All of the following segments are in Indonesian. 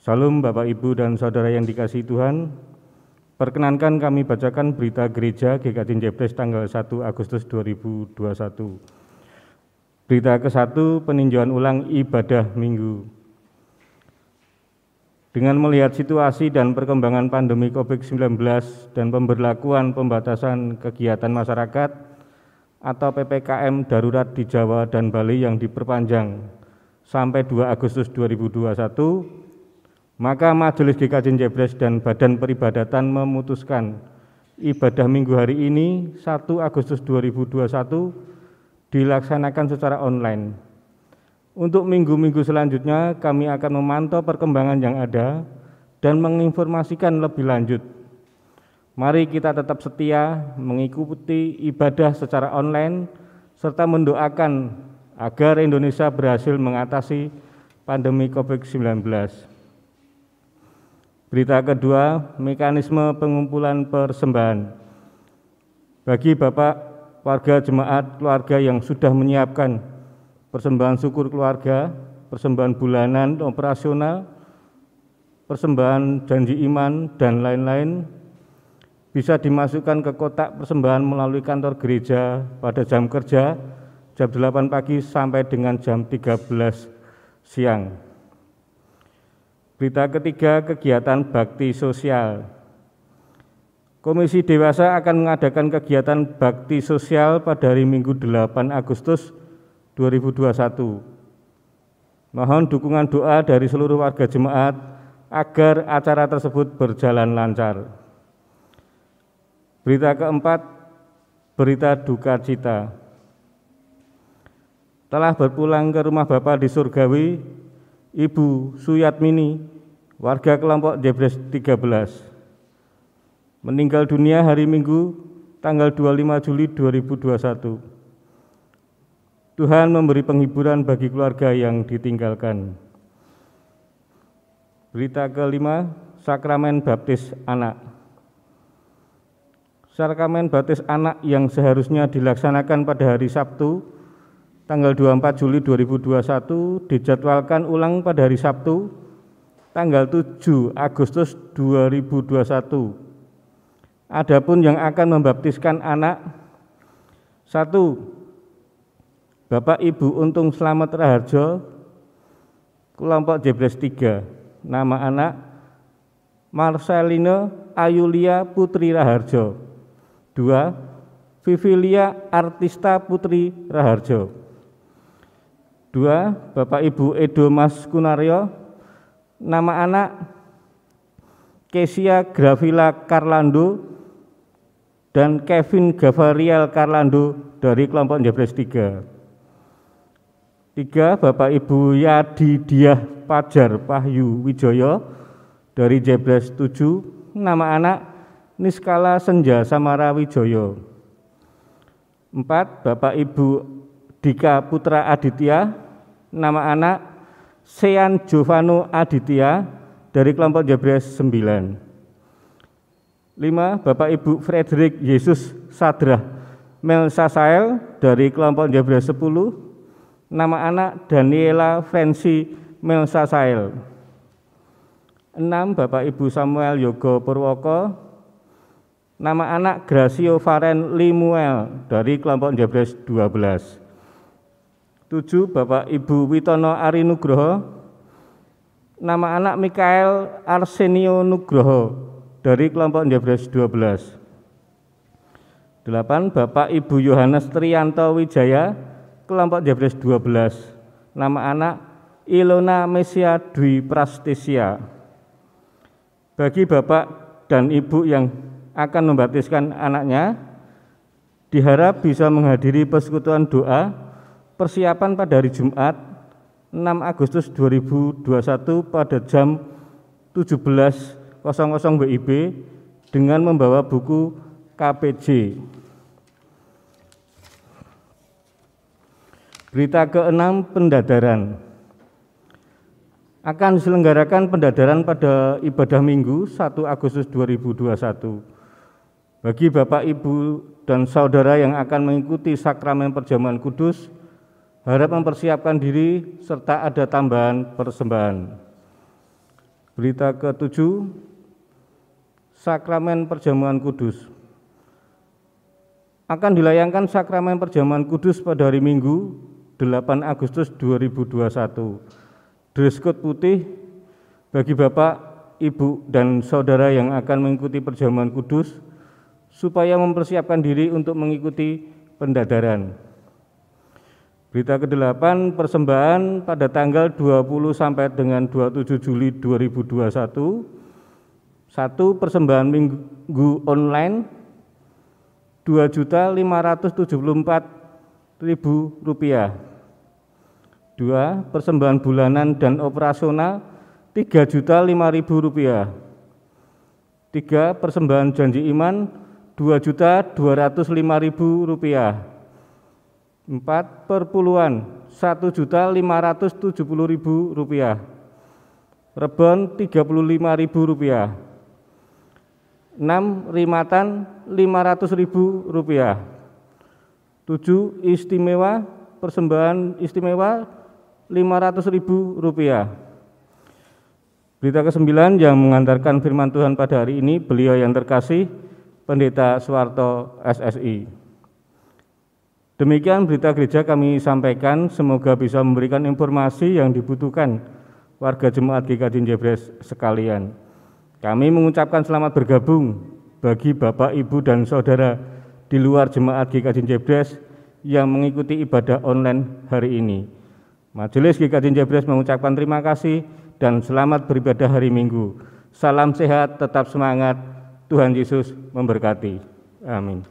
Salam Bapak Ibu dan Saudara yang dikasihi Tuhan. Perkenankan kami bacakan berita gereja GKJ Jebres tanggal 1 Agustus 2021. Berita ke-1, peninjauan ulang ibadah minggu. Dengan melihat situasi dan perkembangan pandemi COVID-19 dan pemberlakuan pembatasan kegiatan masyarakat atau PPKM darurat di Jawa dan Bali yang diperpanjang sampai 2 Agustus 2021, maka Majelis GKJ Jebres dan Badan Peribadatan memutuskan ibadah minggu hari ini 1 Agustus 2021 dilaksanakan secara online. Untuk minggu-minggu selanjutnya kami akan memantau perkembangan yang ada dan menginformasikan lebih lanjut. Mari kita tetap setia mengikuti ibadah secara online serta mendoakan agar Indonesia berhasil mengatasi pandemi COVID-19. Berita kedua, mekanisme pengumpulan persembahan. Bagi Bapak, warga jemaat, keluarga yang sudah menyiapkan persembahan syukur keluarga, persembahan bulanan operasional, persembahan janji iman, dan lain-lain, bisa dimasukkan ke kotak persembahan melalui kantor gereja pada jam kerja, jam 8 pagi sampai dengan jam 13 siang. Berita ketiga, kegiatan bakti sosial. Komisi Dewasa akan mengadakan kegiatan bakti sosial pada hari Minggu 8 Agustus 2021. Mohon dukungan doa dari seluruh warga jemaat agar acara tersebut berjalan lancar. Berita keempat, berita duka cita. Telah berpulang ke rumah Bapa di Surgawi, Ibu Suyatmini, warga kelompok Jebres 13, meninggal dunia hari Minggu tanggal 25 Juli 2021. Tuhan memberi penghiburan bagi keluarga yang ditinggalkan. Berita kelima, sakramen baptis anak. Sakramen baptis anak yang seharusnya dilaksanakan pada hari Sabtu tanggal 24 Juli 2021 dijadwalkan ulang pada hari Sabtu tanggal 7 Agustus 2021. Adapun yang akan membaptiskan anak: 1. Bapak Ibu Untung Slamet Raharjo, kelompok Jebres 3, nama anak Marcelino Ayulia Putri Raharjo. 2. Vivilia Artista Putri Raharjo. 2. Bapak Ibu Edo Mas Kunaryo, nama anak Kesia Gravila Karlando dan Kevin Gavariel Karlando dari kelompok Jebres 3. 3. Bapak Ibu Yadi Diah Pajar Pahyu Wijoyo dari Jebres 7, nama anak Niskala Senja Samara Wijoyo. 4. Bapak Ibu Dika Putra Aditya, nama anak Sean Jovano Aditya dari kelompok Jebres 9. 5. Bapak Ibu Frederick Yesus Sadrah Melsasael dari kelompok Jebres 10, nama anak Daniela Fancy Melsasael. 6. Bapak Ibu Samuel Yogo Purwoko, nama anak Gracio Faren Limuel dari kelompok Jebres 12. 7. Bapak Ibu Witono Ari Nugroho, nama anak Mikael Arsenio Nugroho dari kelompok Jebres 12. 8. Bapak Ibu Yohanes Trianto Wijaya, kelompok Jebres 12, nama anak Ilona Mesia Dwi Prastesia. Bagi Bapak dan Ibu yang akan membaptiskan anaknya, diharap bisa menghadiri persekutuan doa persiapan pada hari Jumat 6 Agustus 2021 pada jam 17.00 WIB dengan membawa buku KPJ. Berita ke-6, pendadaran. Akan diselenggarakan pendadaran pada ibadah Minggu 1 Agustus 2021. Bagi Bapak, Ibu, dan Saudara yang akan mengikuti sakramen perjamuan kudus, harap mempersiapkan diri serta ada tambahan persembahan. Berita ke-7, Sakramen Perjamuan Kudus. Akan dilayangkan Sakramen Perjamuan Kudus pada hari Minggu 8 Agustus 2021. Dress code putih bagi Bapak, Ibu, dan Saudara yang akan mengikuti Perjamuan Kudus supaya mempersiapkan diri untuk mengikuti pendadaran. Berita ke-8, persembahan pada tanggal 20 sampai dengan 27 Juli 2021. 1. Persembahan minggu online Rp2.574.000. 2. Persembahan bulanan dan operasional Rp3.005.000. 3. Persembahan janji iman Rp2.205.000. 4. Perpuluhan Rp1.570.000. Rebon Rp35.000. 6. Rimatan Rp500.000. 7. Istimewa, persembahan istimewa Rp500.000. Berita ke-9 yang mengantarkan firman Tuhan pada hari ini, beliau yang terkasih, Pendeta Suwarto SSI. Demikian berita gereja kami sampaikan, semoga bisa memberikan informasi yang dibutuhkan warga jemaat GKJ Jebres sekalian. Kami mengucapkan selamat bergabung bagi Bapak, Ibu, dan Saudara di luar jemaat GKJ Jebres yang mengikuti ibadah online hari ini. Majelis GKJ Jebres mengucapkan terima kasih dan selamat beribadah hari Minggu. Salam sehat, tetap semangat, Tuhan Yesus memberkati. Amin.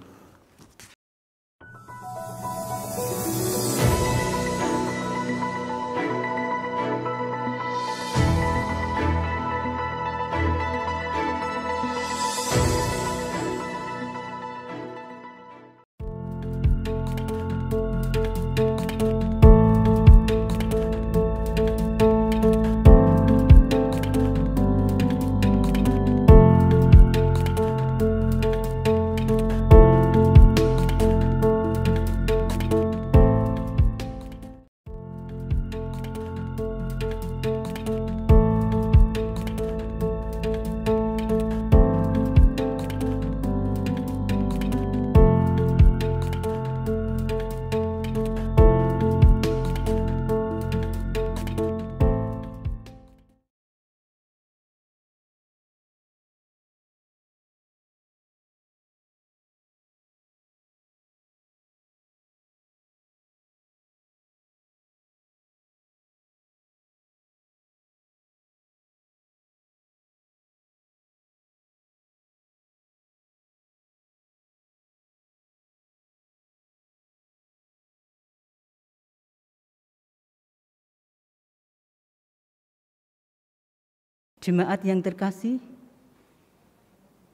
Jemaat yang terkasih,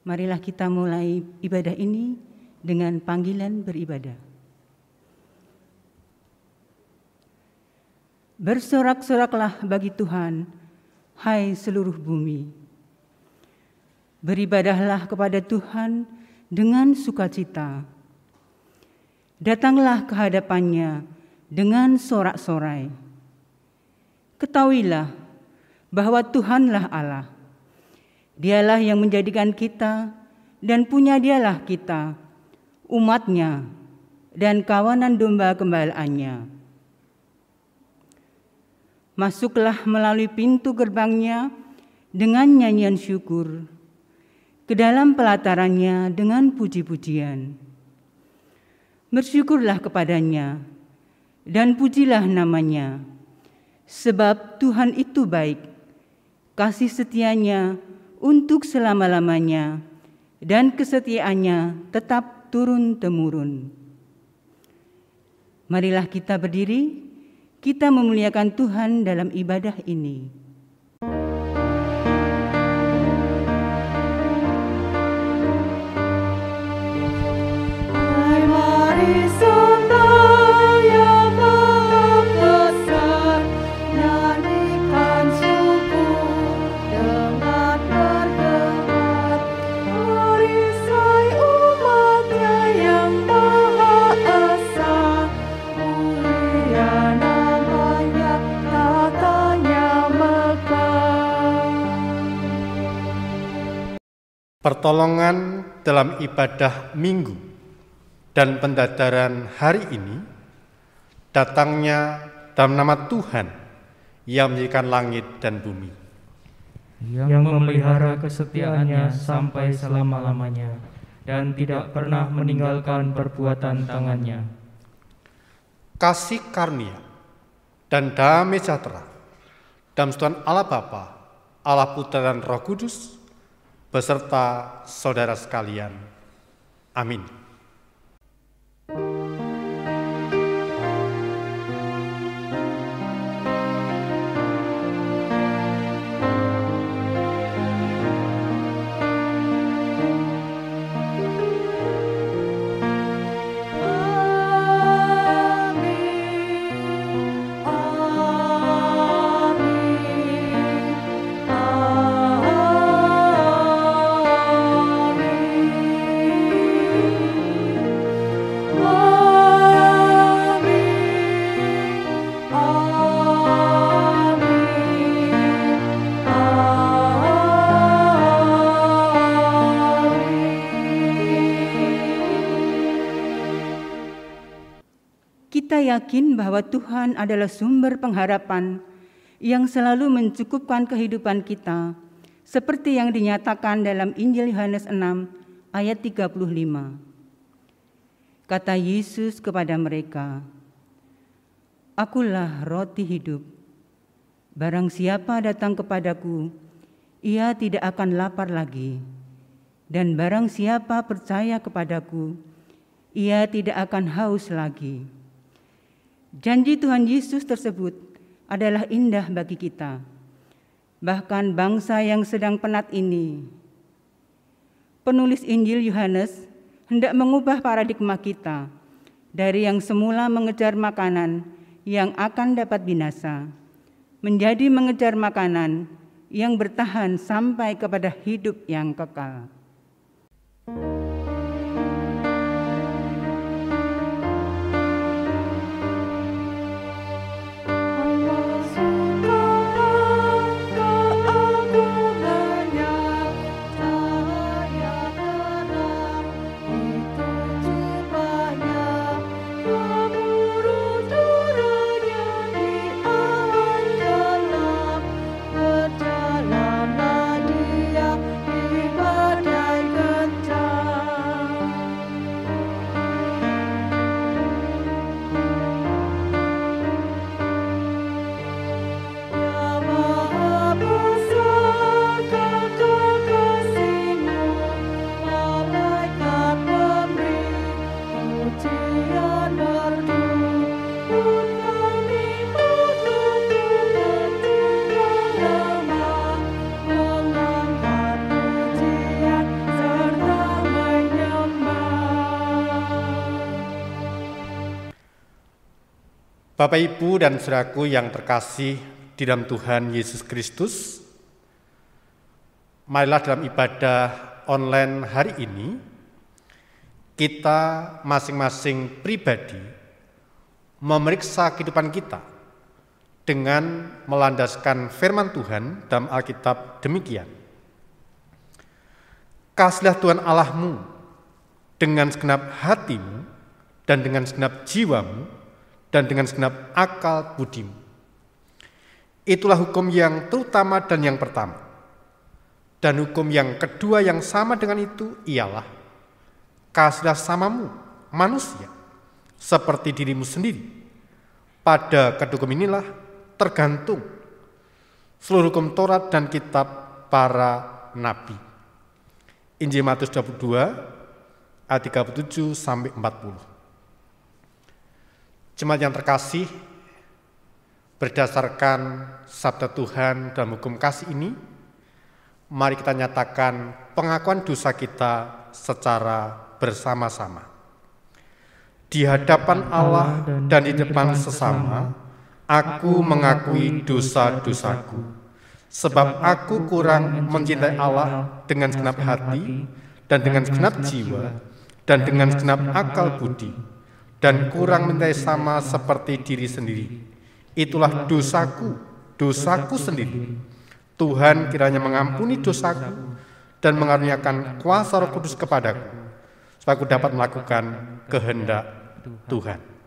marilah kita mulai ibadah ini dengan panggilan beribadah. Bersorak-soraklah bagi Tuhan, hai seluruh bumi. Beribadahlah kepada Tuhan dengan sukacita. Datanglah ke hadapannya dengan sorak-sorai. Ketahuilah bahwa Tuhanlah Allah. Dialah yang menjadikan kita dan punya dialah kita, umatnya dan kawanan domba gembalaannya. Masuklah melalui pintu gerbangnya dengan nyanyian syukur, ke dalam pelatarannya dengan puji-pujian. Bersyukurlah kepadanya dan pujilah namanya, sebab Tuhan itu baik. Kasih setianya untuk selama-lamanya, dan kesetiaannya tetap turun-temurun. Marilah kita berdiri, kita memuliakan Tuhan dalam ibadah ini. Namanya tatanya Pertolongan dalam ibadah Minggu dan pendadaran hari ini datangnya dalam nama Tuhan yang menjadikan langit dan bumi, yang memelihara kesetiaannya sampai selama-lamanya dan tidak pernah meninggalkan perbuatan tangannya. Kasih karunia dan damai sejahtera dalam Tuhan Allah Bapa, Allah Putra dan Roh Kudus beserta saudara sekalian. Amin. Kita yakin bahwa Tuhan adalah sumber pengharapan yang selalu mencukupkan kehidupan kita, seperti yang dinyatakan dalam Injil Yohanes 6 ayat 35. Kata Yesus kepada mereka, "Akulah roti hidup. Barang siapa datang kepadaku, ia tidak akan lapar lagi. Dan barang siapa percaya kepadaku, ia tidak akan haus lagi." Janji Tuhan Yesus tersebut adalah indah bagi kita, bahkan bangsa yang sedang penat ini. Penulis Injil Yohanes hendak mengubah paradigma kita dari yang semula mengejar makanan yang akan dapat binasa, menjadi mengejar makanan yang bertahan sampai kepada hidup yang kekal. Bapak, Ibu, dan saudaraku yang terkasih di dalam Tuhan Yesus Kristus, marilah dalam ibadah online hari ini, kita masing-masing pribadi memeriksa kehidupan kita dengan melandaskan firman Tuhan dalam Alkitab demikian. Kasihlah Tuhan Allahmu dengan segenap hatimu dan dengan segenap jiwamu dan dengan segenap akal budimu. Itulah hukum yang terutama dan yang pertama. Dan hukum yang kedua yang sama dengan itu ialah kasihlah samamu, manusia, seperti dirimu sendiri. Pada kedua hukum inilah tergantung seluruh hukum Taurat dan kitab para nabi. Injil Matius 22 ayat 37 sampai 40. Jemaat yang terkasih, berdasarkan sabda Tuhan dalam hukum kasih ini, mari kita nyatakan pengakuan dosa kita secara bersama-sama. Di hadapan Allah dan di depan sesama, aku mengakui dosa-dosaku, sebab aku kurang mencintai Allah dengan segenap hati dan dengan segenap jiwa dan dengan segenap akal budi, dan kurang mencintai sama seperti diri sendiri. Itulah dosaku sendiri. Tuhan kiranya mengampuni dosaku dan mengaruniakan kuasa Roh Kudus kepadaku, supaya aku dapat melakukan kehendak Tuhan.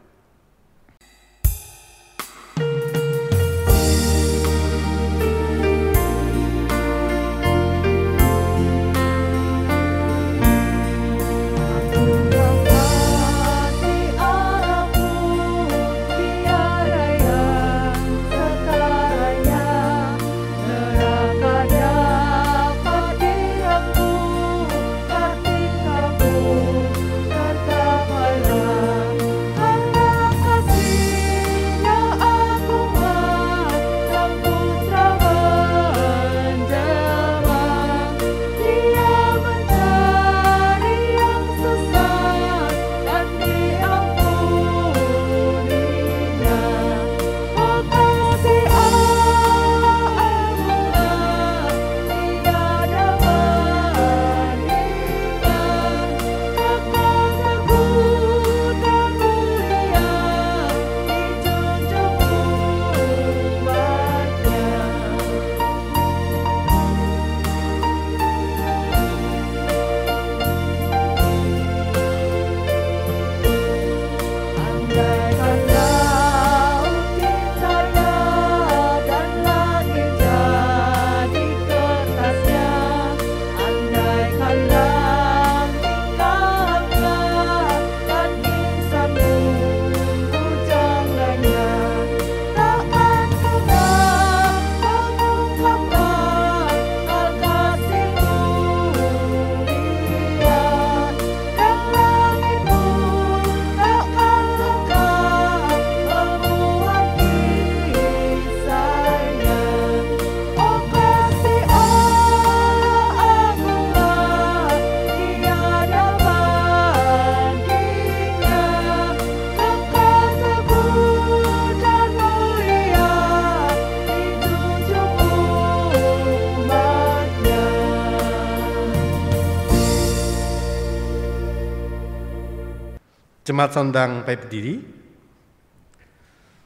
Jemaat Sondang baik berdiri.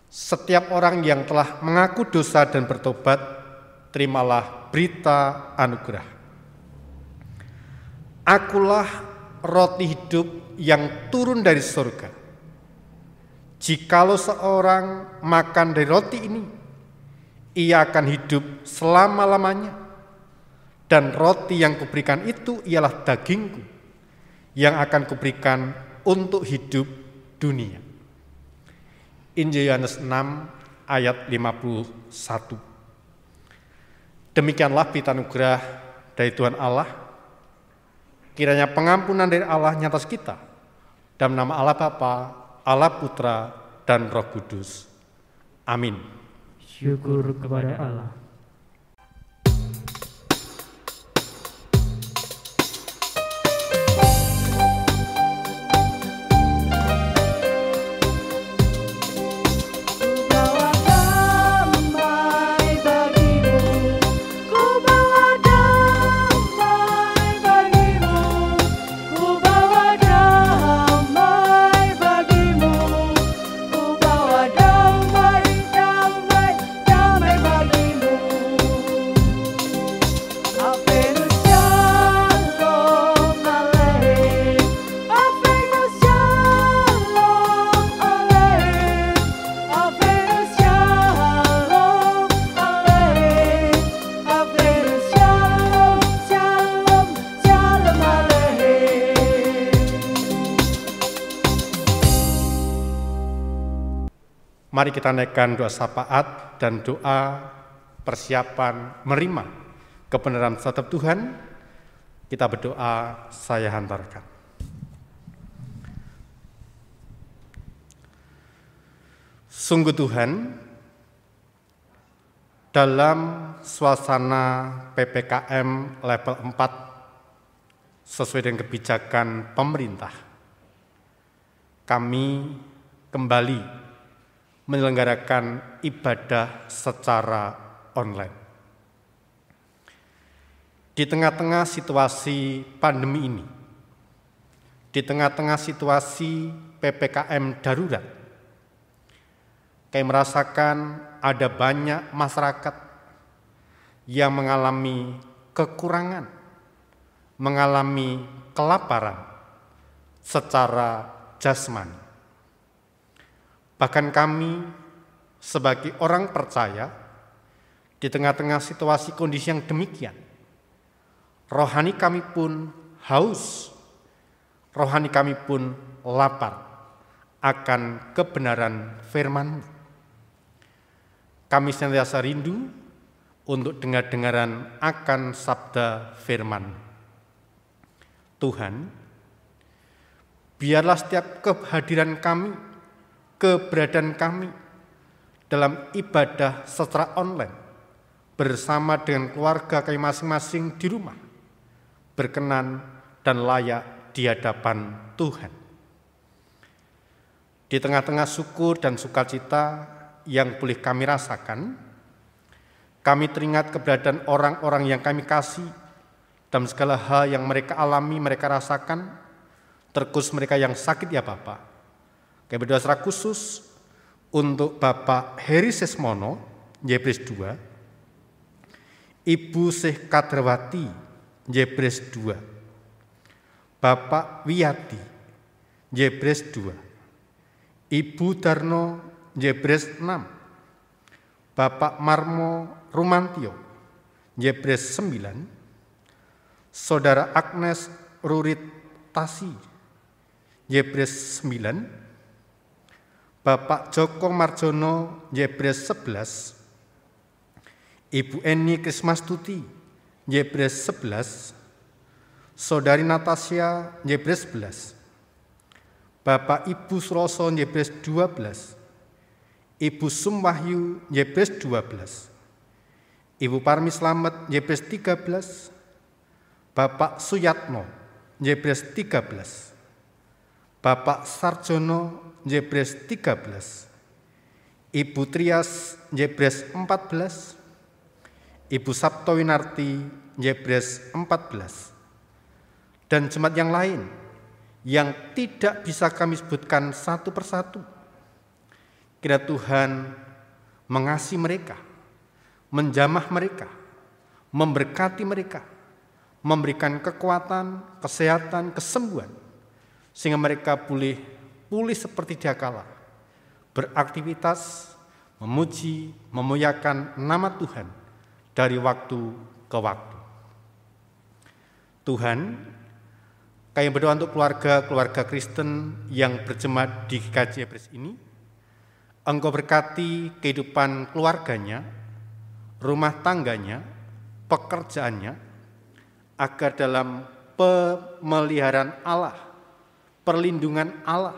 Setiap orang yang telah mengaku dosa dan bertobat, terimalah berita anugerah. Akulah roti hidup yang turun dari surga. Jikalau seorang makan dari roti ini, ia akan hidup selama-lamanya. Dan roti yang kuberikan itu ialah dagingku, yang akan kuberikan untuk hidup dunia. Injil Yohanes 6 ayat 51. Demikianlah berita anugerah dari Tuhan Allah. Kiranya pengampunan dari Allah nyata atas kita. Dalam nama Allah Bapa, Allah Putra, dan Roh Kudus. Amin. Syukur kepada Allah. Mari kita naikkan doa syafaat dan doa persiapan menerima kebenaran sabda Tuhan. Kita berdoa, saya hantarkan. Sungguh Tuhan, dalam suasana PPKM level 4 sesuai dengan kebijakan pemerintah, kami kembali menyelenggarakan ibadah secara online. Di tengah-tengah situasi pandemi ini, di tengah-tengah situasi PPKM darurat, kami merasakan ada banyak masyarakat yang mengalami kekurangan mengalami kelaparan secara jasmani. Bahkan kami sebagai orang percaya di tengah-tengah situasi kondisi yang demikian, rohani kami pun haus, rohani kami pun lapar akan kebenaran firman-Mu. Kami senantiasa rindu untuk dengar-dengaran akan sabda firman. Tuhan, biarlah setiap kehadiran kami, keberadaan kami dalam ibadah secara online bersama dengan keluarga kami masing-masing di rumah berkenan dan layak di hadapan Tuhan. Di tengah-tengah syukur dan sukacita yang boleh kami rasakan, kami teringat keberadaan orang-orang yang kami kasih dalam segala hal yang mereka alami, mereka rasakan, terkhusus mereka yang sakit ya Bapak. Kami berdoa secara khusus untuk Bapak Heri Sesmono, Jebres 2, Ibu Syekh Kadrawati, Jebres 2, Bapak Wiyati, Jebres 2, Ibu Darno, Jebres 6, Bapak Marmo Rumantio, Jebres 9, Saudara Agnes Rurit Tasi, Jebres 9, Bapak Joko Marjono, Jebres 11, Ibu Eni Krismastuti, Jebres 11, Saudari Natasha, Jebres 11, Bapak Ibu Suroso, Jebres 12, Ibu Sumwahyu, Jebres 12, Ibu Parmi Slamet, Jebres 13, Bapak Suyatno, Jebres 13, Bapak Sarjono, Jebres 13, Ibu Trias, Jebres 14, Ibu Sabtowinarti, Jebres 14, dan jemaat yang lain yang tidak bisa kami sebutkan satu persatu. Kiranya Tuhan mengasihi mereka, menjamah mereka, memberkati mereka, memberikan kekuatan, kesehatan, kesembuhan, sehingga mereka pulih seperti dia kala, beraktivitas, memuji, memuliakan nama Tuhan dari waktu ke waktu. Tuhan, kami berdoa untuk keluarga Kristen yang berjemaat di GKJ Jebres ini. Engkau berkati kehidupan keluarganya, rumah tangganya, pekerjaannya, agar dalam pemeliharaan Allah, perlindungan Allah,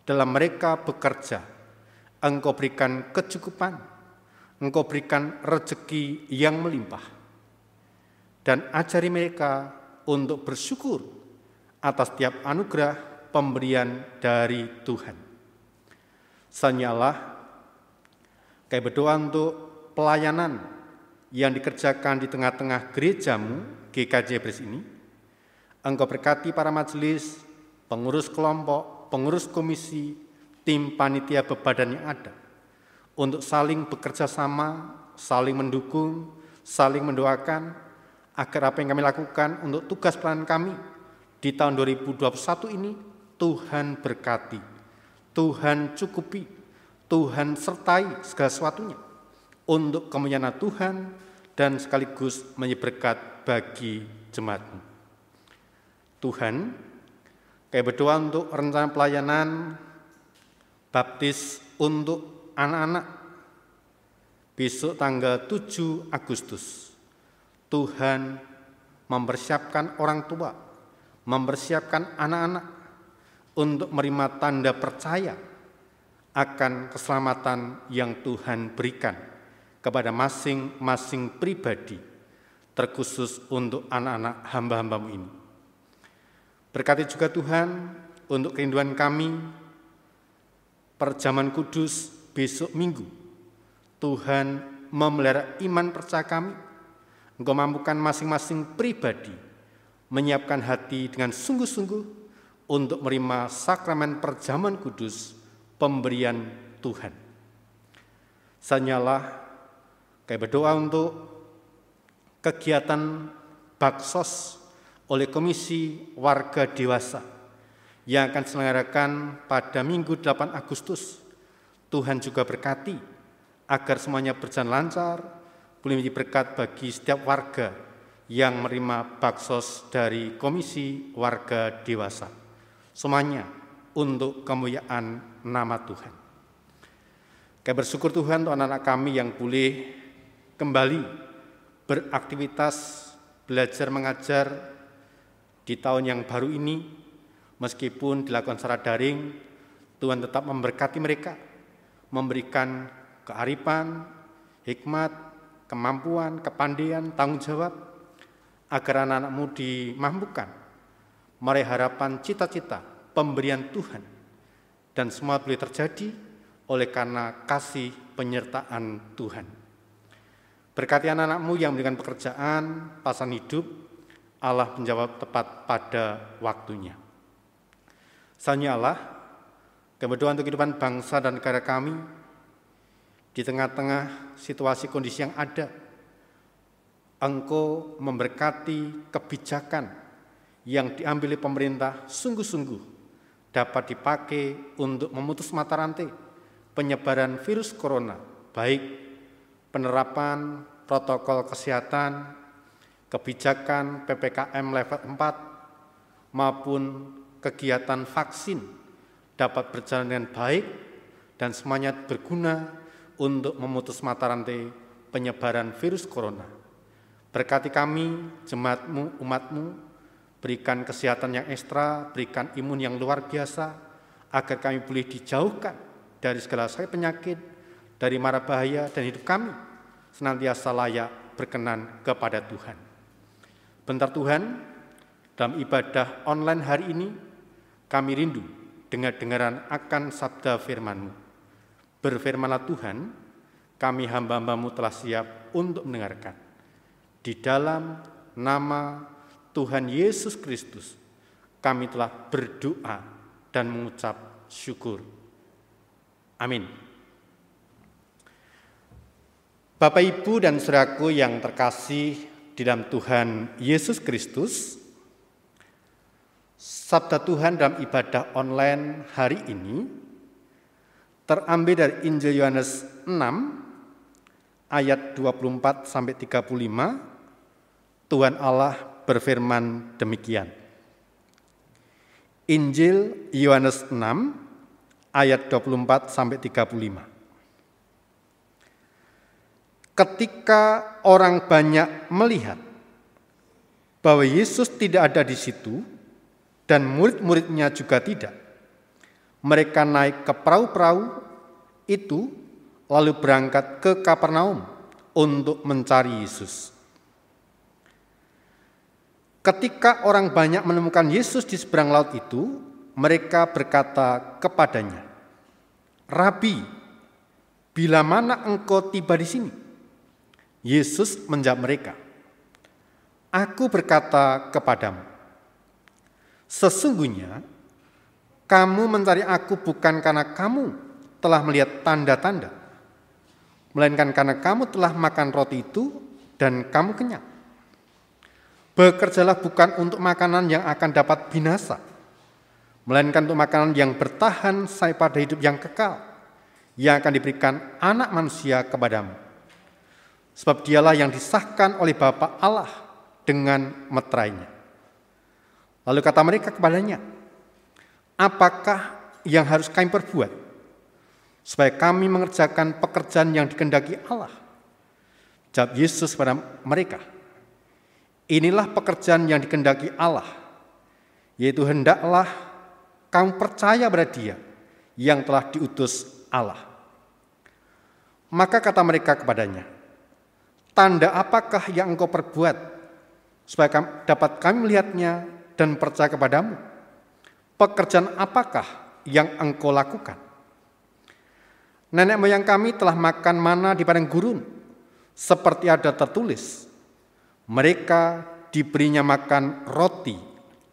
dalam mereka bekerja, Engkau berikan kecukupan, Engkau berikan rezeki yang melimpah, dan ajari mereka untuk bersyukur atas setiap anugerah pemberian dari Tuhan. Senyalah, kami berdoa untuk pelayanan yang dikerjakan di tengah-tengah gerejamu GKJ Jebres ini. Engkau berkati para majelis, pengurus kelompok, pengurus komisi, tim panitia bebadan yang ada, untuk saling bekerja sama, saling mendukung, saling mendoakan, agar apa yang kami lakukan untuk tugas pelayanan kami di tahun 2021 ini, Tuhan berkati, Tuhan cukupi, Tuhan sertai segala sesuatunya untuk kemuliaan Tuhan dan sekaligus menjadi berkat bagi jemaat-Mu. Tuhan, kami berdoa untuk rencana pelayanan baptis untuk anak-anak besok tanggal 7 Agustus. Tuhan mempersiapkan orang tua, mempersiapkan anak-anak untuk menerima tanda percaya akan keselamatan yang Tuhan berikan kepada masing-masing pribadi, terkhusus untuk anak-anak hamba-hamba-Mu ini. Berkati juga Tuhan untuk kerinduan kami, perjamuan kudus besok Minggu. Tuhan memelihara iman percaya kami, Engkau mampukan masing-masing pribadi menyiapkan hati dengan sungguh-sungguh untuk menerima sakramen perjamuan kudus pemberian Tuhan. Senyalah, kami berdoa untuk kegiatan baksos oleh Komisi Warga Dewasa yang akan diselenggarakan pada Minggu 8 Agustus. Tuhan juga berkati agar semuanya berjalan lancar, boleh menjadi berkat bagi setiap warga yang menerima baksos dari Komisi Warga Dewasa. Semuanya untuk kemuliaan nama Tuhan. Kami bersyukur Tuhan untuk anak-anak kami yang boleh kembali beraktivitas belajar mengajar di tahun yang baru ini, meskipun dilakukan secara daring. Tuhan tetap memberkati mereka, memberikan kearifan, hikmat, kemampuan, kepandaian, tanggung jawab, agar anak-anakmu dimampukan meraih harapan, cita-cita, pemberian Tuhan, dan semua boleh terjadi oleh karena kasih penyertaan Tuhan. Berkati anak-anakmu yang memberikan pekerjaan, pasangan hidup, Allah menjawab tepat pada waktunya. Selanjutnya Allah, kami berdoa untuk kehidupan bangsa dan negara kami, di tengah-tengah situasi kondisi yang ada, Engkau memberkati kebijakan yang diambil oleh pemerintah sungguh-sungguh dapat dipakai untuk memutus mata rantai penyebaran virus corona, baik penerapan protokol kesehatan, kebijakan PPKM level 4, maupun kegiatan vaksin dapat berjalan dengan baik dan semuanya berguna untuk memutus mata rantai penyebaran virus corona. Berkati kami, jemaatmu, umatmu, berikan kesehatan yang ekstra, berikan imun yang luar biasa, agar kami boleh dijauhkan dari segala penyakit, dari mara bahaya, dan hidup kami senantiasa layak berkenan kepada Tuhan. Bentar Tuhan, dalam ibadah online hari ini, kami rindu dengar-dengaran akan sabda firman-Mu. Berfirmanlah Tuhan, kami hamba-hamba-Mu telah siap untuk mendengarkan. Di dalam nama Tuhan Yesus Kristus, kami telah berdoa dan mengucap syukur. Amin. Bapak, Ibu, dan saudaraku yang terkasih di dalam Tuhan Yesus Kristus, sabda Tuhan dalam ibadah online hari ini terambil dari Injil Yohanes 6 ayat 24 sampai 35. Tuhan Allah berfirman demikian. Injil Yohanes 6 ayat 24 sampai 35. Ketika orang banyak melihat bahwa Yesus tidak ada di situ dan murid-muridnya juga tidak, mereka naik ke perahu-perahu itu lalu berangkat ke Kapernaum untuk mencari Yesus. Ketika orang banyak menemukan Yesus di seberang laut itu, mereka berkata kepadanya, "Rabi, bila mana engkau tiba di sini?" Yesus menjawab mereka, "Aku berkata kepadamu, sesungguhnya kamu mencari aku bukan karena kamu telah melihat tanda-tanda, melainkan karena kamu telah makan roti itu dan kamu kenyang. Bekerjalah bukan untuk makanan yang akan dapat binasa, melainkan untuk makanan yang bertahan sampai pada hidup yang kekal, yang akan diberikan Anak Manusia kepadamu. Sebab dialah yang disahkan oleh Bapa Allah dengan meterainya." Lalu kata mereka kepadanya, "Apakah yang harus kami perbuat supaya kami mengerjakan pekerjaan yang dikehendaki Allah?" Jawab Yesus pada mereka, "Inilah pekerjaan yang dikehendaki Allah, yaitu hendaklah kamu percaya pada Dia yang telah diutus Allah." Maka kata mereka kepadanya, "Tanda apakah yang engkau perbuat supaya dapat kami melihatnya dan percaya kepadamu? Pekerjaan apakah yang engkau lakukan? Nenek moyang kami telah makan mana di padang gurun, seperti ada tertulis, mereka diberinya makan roti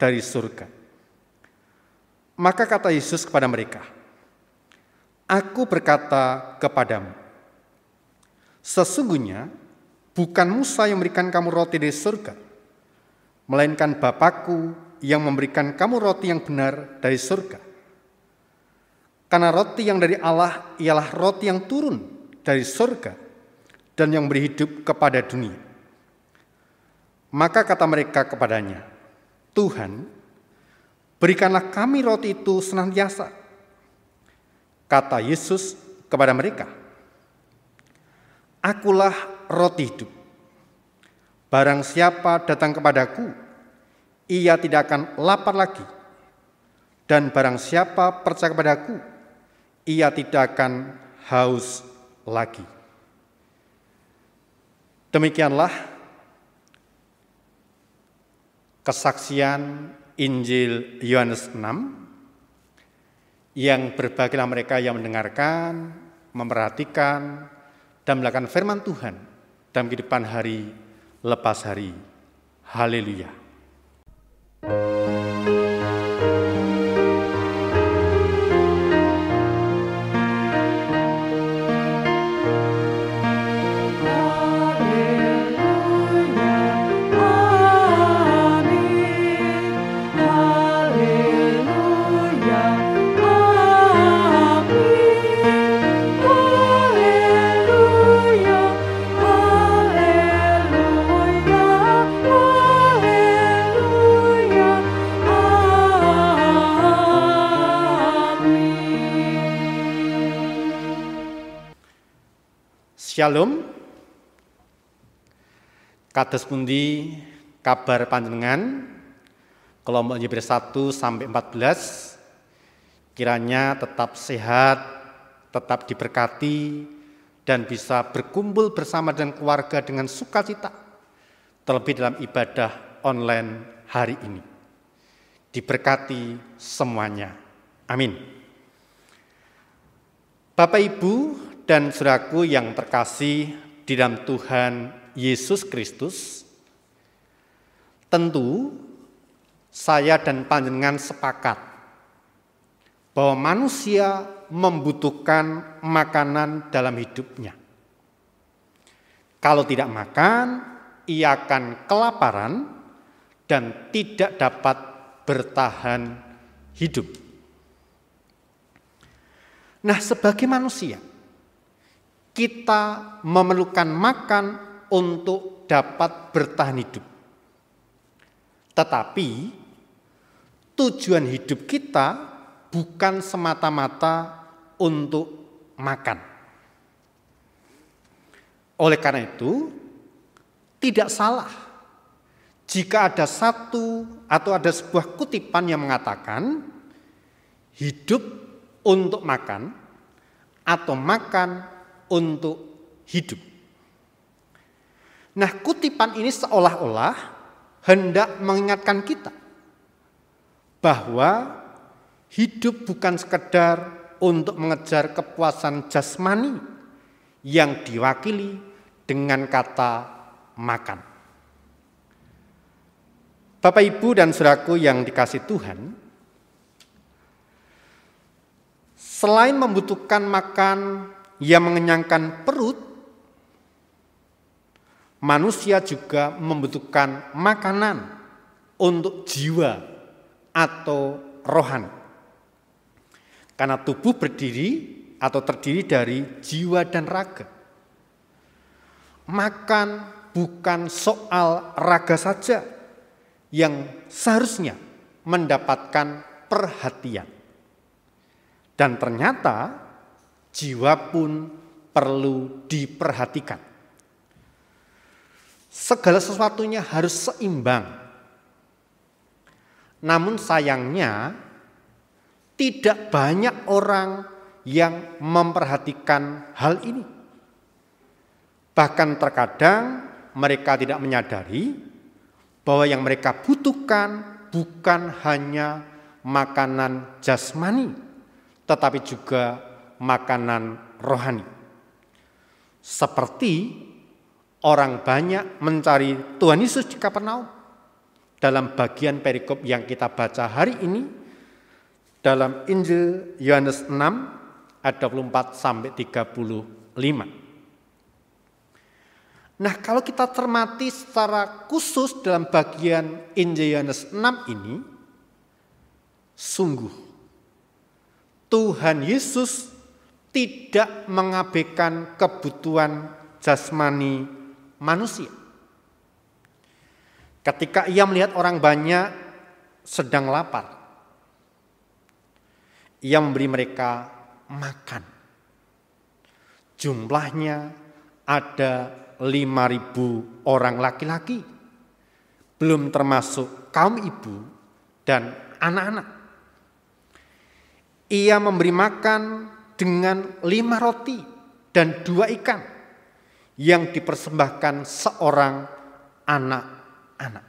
dari surga." Maka kata Yesus kepada mereka, "Aku berkata kepadamu, sesungguhnya bukan Musa yang memberikan kamu roti dari surga, melainkan Bapakku yang memberikan kamu roti yang benar dari surga. Karena roti yang dari Allah ialah roti yang turun dari surga dan yang beri hidup kepada dunia. Maka kata mereka kepadanya, Tuhan, berikanlah kami roti itu senantiasa. Kata Yesus kepada mereka, Akulah roti hidup. Barang siapa datang kepadaku, ia tidak akan lapar lagi. Dan barang siapa percaya kepadaku, ia tidak akan haus lagi. Demikianlah kesaksian Injil Yohanes 6 yang berbahagialah mereka yang mendengarkan, memperhatikan, dan melakukan firman Tuhan dalam kehidupan hari lepas hari. Haleluya. Shalom. Kados pundi kabar panjenengan? Kelompok Yebrus 1 sampai 14 kiranya tetap sehat, tetap diberkati dan bisa berkumpul bersama dengan keluarga dengan sukacita, terlebih dalam ibadah online hari ini. Diberkati semuanya. Amin. Bapak, Ibu, dan saudaraku yang terkasih di dalam Tuhan Yesus Kristus, tentu saya dan panjenengan sepakat bahwa manusia membutuhkan makanan dalam hidupnya. Kalau tidak makan, ia akan kelaparan dan tidak dapat bertahan hidup. Nah, sebagai manusia, kita memerlukan makan untuk dapat bertahan hidup. Tetapi tujuan hidup kita bukan semata-mata untuk makan. Oleh karena itu, tidak salah jika ada satu atau ada sebuah kutipan yang mengatakan hidup untuk makan atau makan untuk hidup. Nah, kutipan ini seolah-olah hendak mengingatkan kita bahwa hidup bukan sekedar untuk mengejar kepuasan jasmani yang diwakili dengan kata makan. Bapak, Ibu, dan saudaraku yang dikasihi Tuhan, selain membutuhkan makan yang mengenyangkan perut, manusia juga membutuhkan makanan untuk jiwa atau rohani. Karena tubuh terdiri dari jiwa dan raga. Makan bukan soal raga saja yang seharusnya mendapatkan perhatian. Dan ternyata jiwa pun perlu diperhatikan. Segala sesuatunya harus seimbang. Namun sayangnya tidak banyak orang yang memperhatikan hal ini. Bahkan terkadang mereka tidak menyadari bahwa yang mereka butuhkan bukan hanya makanan jasmani, tetapi juga makanan rohani. Seperti orang banyak mencari Tuhan Yesus di Kapernaum. Dalam bagian perikop yang kita baca hari ini, dalam Injil Yohanes 6 ayat 24 sampai 35. Nah, kalau kita cermati secara khusus dalam bagian Injil Yohanes 6 ini, sungguh Tuhan Yesus tidak mengabaikan kebutuhan jasmani manusia. Ketika ia melihat orang banyak sedang lapar, ia memberi mereka makan. Jumlahnya ada 5.000 orang laki-laki, belum termasuk kaum ibu dan anak-anak. Ia memberi makan dengan 5 roti dan 2 ikan yang dipersembahkan seorang anak-anak.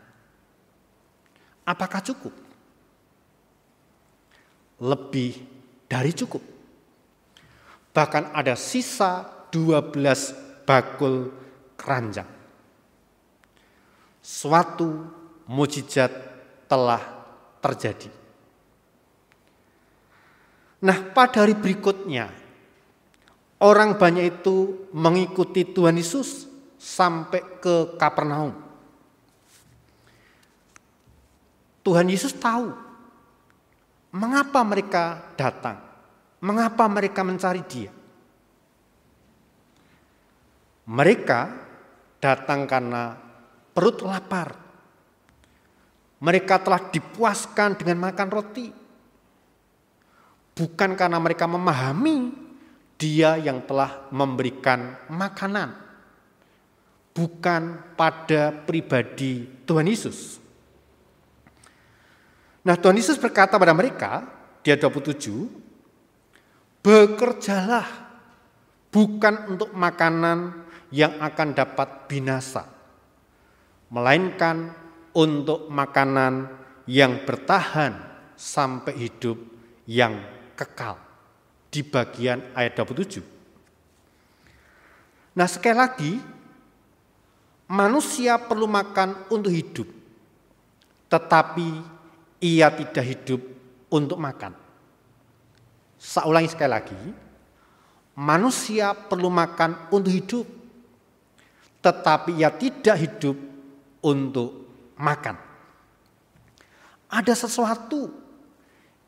Apakah cukup? Lebih dari cukup. Bahkan ada sisa 12 bakul keranjang. Suatu mukjizat telah terjadi. Nah, pada hari berikutnya, orang banyak itu mengikuti Tuhan Yesus sampai ke Kapernaum. Tuhan Yesus tahu mengapa mereka datang, mengapa mereka mencari Dia. Mereka datang karena perut lapar. Mereka telah dipuaskan dengan makan roti. Bukan karena mereka memahami Dia yang telah memberikan makanan. Bukan pada pribadi Tuhan Yesus. Nah, Tuhan Yesus berkata pada mereka, di ayat 27, bekerjalah bukan untuk makanan yang akan dapat binasa, melainkan untuk makanan yang bertahan sampai hidup yang kekal. Di bagian ayat 27. Nah, sekali lagi, manusia perlu makan untuk hidup, tetapi ia tidak hidup untuk makan. Saya ulangi sekali lagi, manusia perlu makan untuk hidup, tetapi ia tidak hidup untuk makan. Ada sesuatu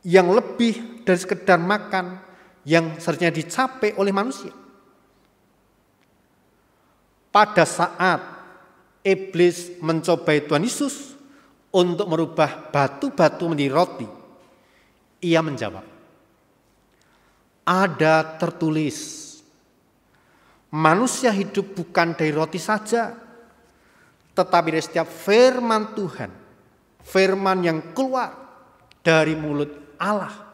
yang lebih dari sekedar makan yang seharusnya dicapai oleh manusia. Pada saat iblis mencobai Tuhan Yesus untuk merubah batu-batu menjadi roti, ia menjawab, ada tertulis, manusia hidup bukan dari roti saja, tetapi dari setiap firman Tuhan, firman yang keluar dari mulut Allah.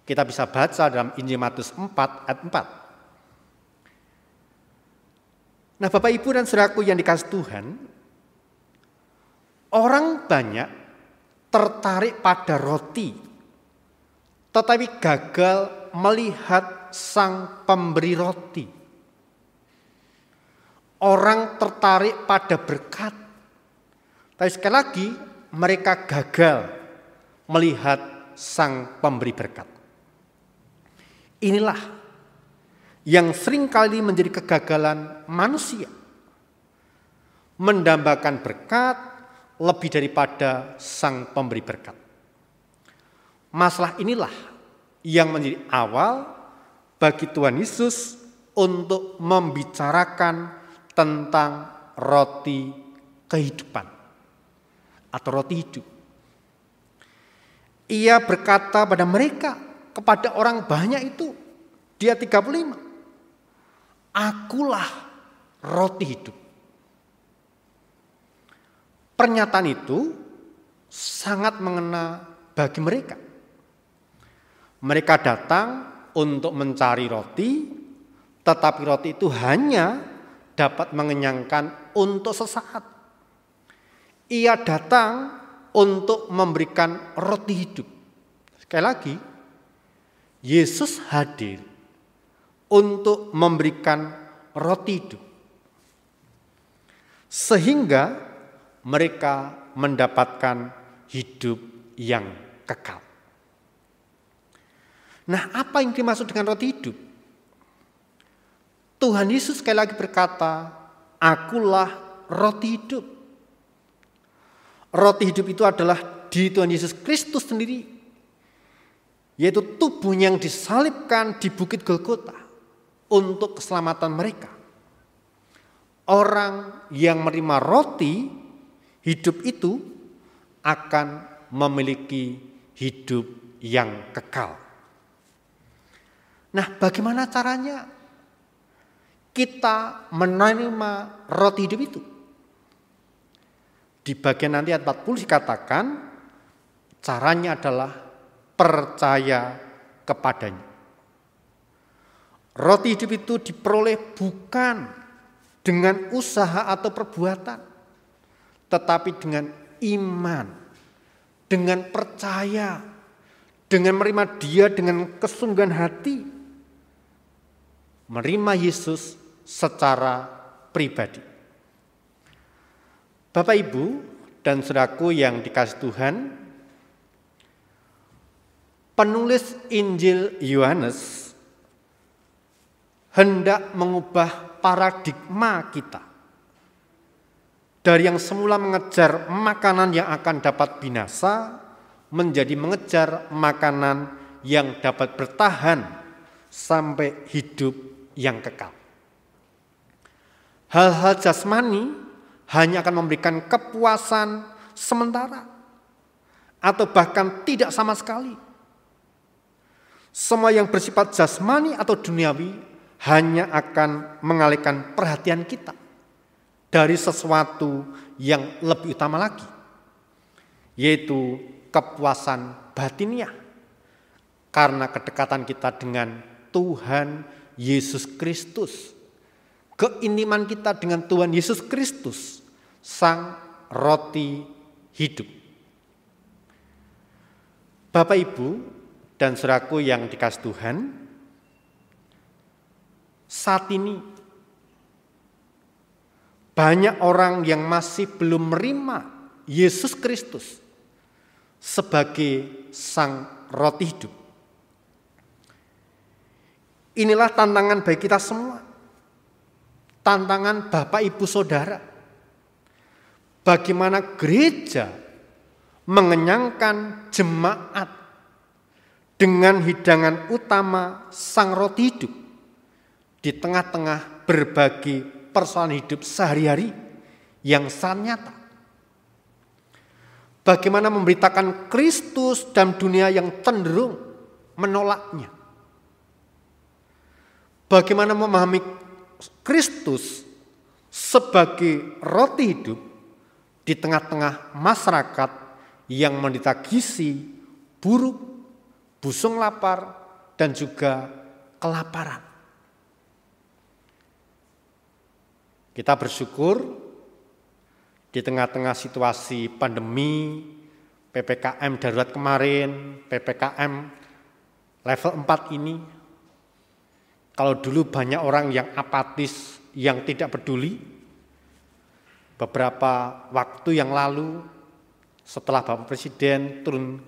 Kita bisa baca dalam Injil Matius 4 ayat 4. Nah, Bapak Ibu dan saudaraku yang dikasihi Tuhan, orang banyak tertarik pada roti, tetapi gagal melihat sang pemberi roti. Orang tertarik pada berkat, tapi sekali lagi mereka gagal melihat sang pemberi berkat. Inilah yang seringkali menjadi kegagalan manusia. Mendambakan berkat lebih daripada sang pemberi berkat. Masalah inilah yang menjadi awal bagi Tuhan Yesus untuk membicarakan tentang roti kehidupan atau roti hidup. Ia berkata pada mereka, kepada orang banyak itu, di ayat 35, akulah roti hidup. Pernyataan itu sangat mengena bagi mereka. Mereka datang untuk mencari roti, tetapi roti itu hanya dapat mengenyangkan untuk sesaat. Ia datang untuk memberikan roti hidup. Sekali lagi, Yesus hadir untuk memberikan roti hidup, sehingga mereka mendapatkan hidup yang kekal. Nah, apa yang dimaksud dengan roti hidup? Tuhan Yesus sekali lagi berkata, Akulah roti hidup. Roti hidup itu adalah diri Tuhan Yesus Kristus sendiri, yaitu tubuhnya yang disalibkan di Bukit Golgota untuk keselamatan mereka. Orang yang menerima roti hidup itu akan memiliki hidup yang kekal. Nah, bagaimana caranya kita menerima roti hidup itu? Di bagian nanti ayat 40 dikatakan caranya adalah percaya kepadanya. Roti hidup itu diperoleh bukan dengan usaha atau perbuatan, tetapi dengan iman, dengan percaya, dengan menerima Dia dengan kesungguhan hati, menerima Yesus secara pribadi. Bapak, Ibu, dan saudaraku yang dikasihi Tuhan, penulis Injil Yohanes hendak mengubah paradigma kita dari yang semula mengejar makanan yang akan dapat binasa menjadi mengejar makanan yang dapat bertahan sampai hidup yang kekal. Hal-hal jasmani hanya akan memberikan kepuasan sementara atau bahkan tidak sama sekali. Semua yang bersifat jasmani atau duniawi hanya akan mengalihkan perhatian kita dari sesuatu yang lebih utama lagi, yaitu kepuasan batiniah karena kedekatan kita dengan Tuhan Yesus Kristus, keintiman kita dengan Tuhan Yesus Kristus, Sang Roti Hidup. Bapak, Ibu, dan saudaraku yang dikasihi Tuhan, saat ini banyak orang yang masih belum menerima Yesus Kristus sebagai Sang Roti Hidup. Inilah tantangan bagi kita semua. Tantangan Bapak, Ibu, Saudara. Bagaimana gereja mengenyangkan jemaat dengan hidangan utama Sang Roti Hidup di tengah-tengah berbagai persoalan hidup sehari-hari yang sangat nyata. Bagaimana memberitakan Kristus dalam dunia yang cenderung menolaknya. Bagaimana memahami Kristus sebagai roti hidup di tengah-tengah masyarakat yang menderita gizi buruk, busung lapar, dan juga kelaparan. Kita bersyukur di tengah-tengah situasi pandemi, PPKM darurat kemarin, PPKM level 4 ini, kalau dulu banyak orang yang apatis, yang tidak peduli, beberapa waktu yang lalu setelah Bapak Presiden turun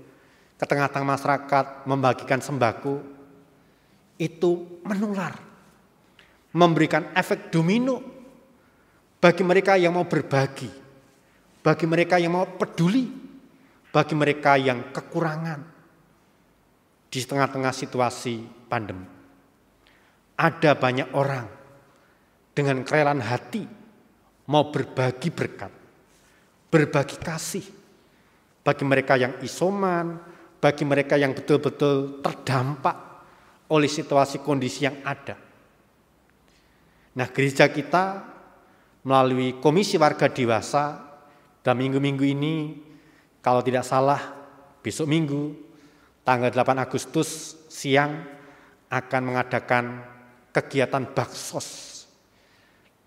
ke tengah-tengah masyarakat membagikan sembako, itu menular, memberikan efek domino bagi mereka yang mau berbagi, bagi mereka yang mau peduli, bagi mereka yang kekurangan di tengah-tengah situasi pandemi. Ada banyak orang dengan kerelaan hati mau berbagi berkat, berbagi kasih bagi mereka yang isoman, bagi mereka yang betul-betul terdampak oleh situasi kondisi yang ada. Nah, gereja kita melalui Komisi Warga Dewasa dalam minggu-minggu ini, kalau tidak salah besok minggu tanggal 8 Agustus siang akan mengadakan kegiatan baksos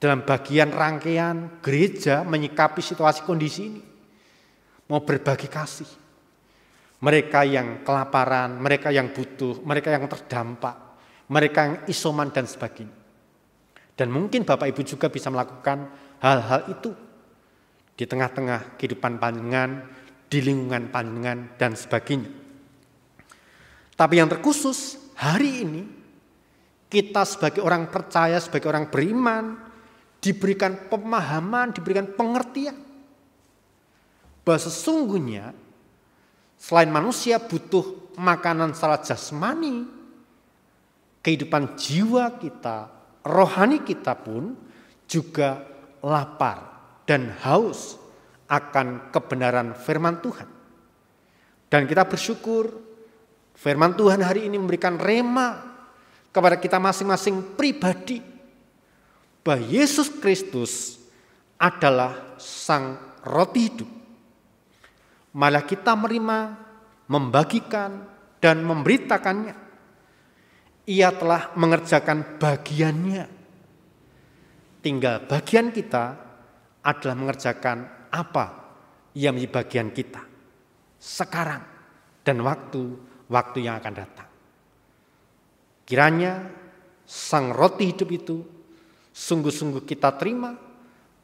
dalam bagian rangkaian gereja menyikapi situasi kondisi ini, mau berbagi kasih. Mereka yang kelaparan, mereka yang butuh, mereka yang terdampak, mereka yang isoman dan sebagainya. Dan mungkin Bapak Ibu juga bisa melakukan hal-hal itu di tengah-tengah kehidupan panjenengan, di lingkungan panjenengan dan sebagainya. Tapi yang terkhusus hari ini, kita sebagai orang percaya, sebagai orang beriman, diberikan pemahaman, diberikan pengertian bahwa sesungguhnya selain manusia butuh makanan secara jasmani, kehidupan jiwa kita, rohani kita pun juga lapar dan haus akan kebenaran firman Tuhan. Dan kita bersyukur firman Tuhan hari ini memberikan rema kepada kita masing-masing pribadi bahwa Yesus Kristus adalah sang roti hidup. Malah kita menerima, membagikan, dan memberitakannya. Ia telah mengerjakan bagiannya. Tinggal bagian kita adalah mengerjakan apa yang menjadi bagian kita sekarang dan waktu yang akan datang. Kiranya sang roti hidup itu sungguh-sungguh kita terima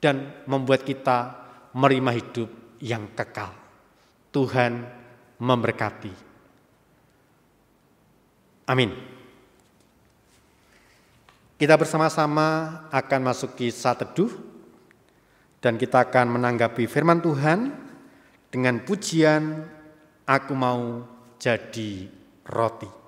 dan membuat kita menerima hidup yang kekal. Tuhan memberkati. Amin. Kita bersama-sama akan masuki saat teduh dan kita akan menanggapi firman Tuhan dengan pujian Aku Mau Jadi Roti.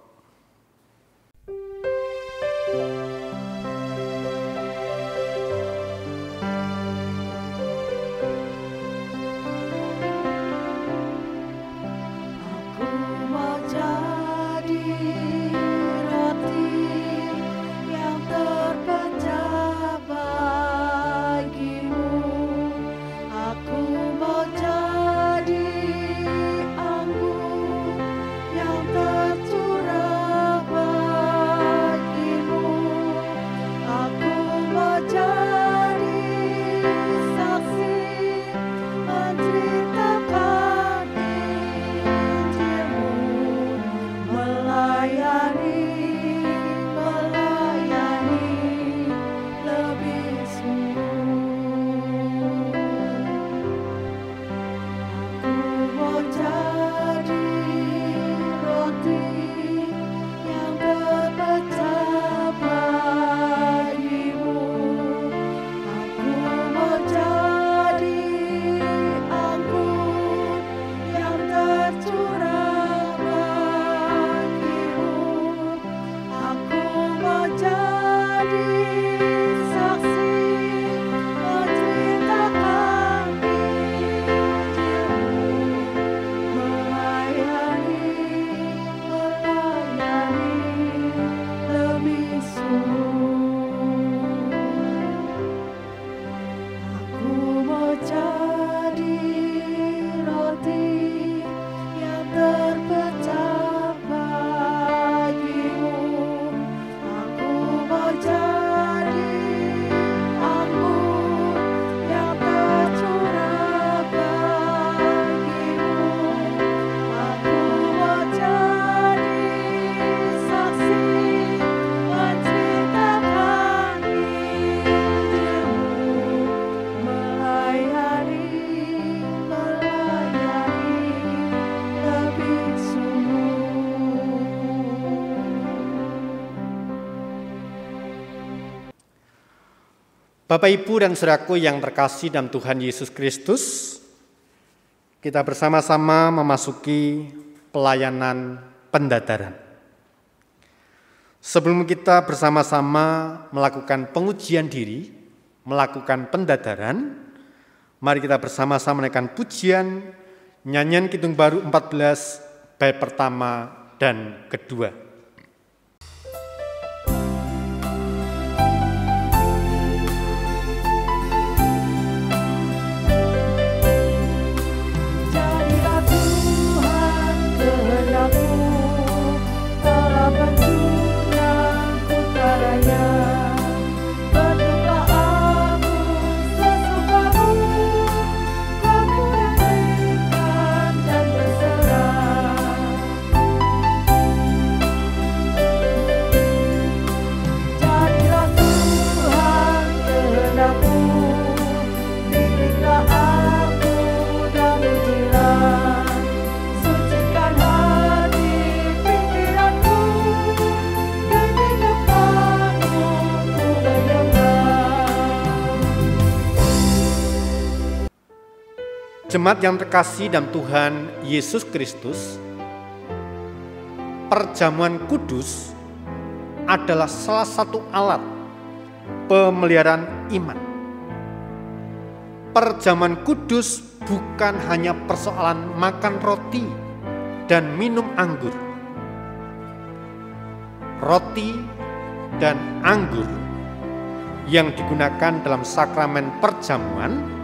Bapak, Ibu, dan saudaraku yang terkasih dalam Tuhan Yesus Kristus, kita bersama-sama memasuki pelayanan pendadaran. Sebelum kita bersama-sama melakukan pengujian diri, melakukan pendadaran, mari kita bersama-sama menaikkan pujian nyanyian Kidung Baru 14 bait pertama dan kedua. Jemaat yang terkasih dalam Tuhan Yesus Kristus, perjamuan kudus adalah salah satu alat pemeliharaan iman. Perjamuan kudus bukan hanya persoalan makan roti dan minum anggur. Roti dan anggur yang digunakan dalam sakramen perjamuan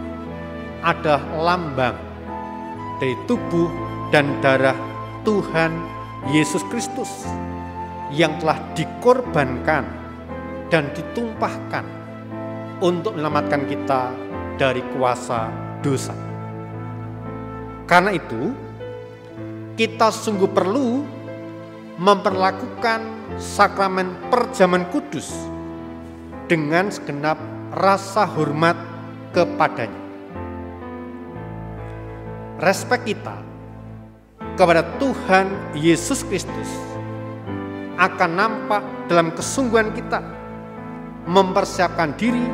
adalah lambang dari tubuh dan darah Tuhan Yesus Kristus yang telah dikorbankan dan ditumpahkan untuk menyelamatkan kita dari kuasa dosa. Karena itu, kita sungguh perlu memperlakukan sakramen perjamuan kudus dengan segenap rasa hormat kepadanya. Respek kita kepada Tuhan Yesus Kristus akan nampak dalam kesungguhan kita mempersiapkan diri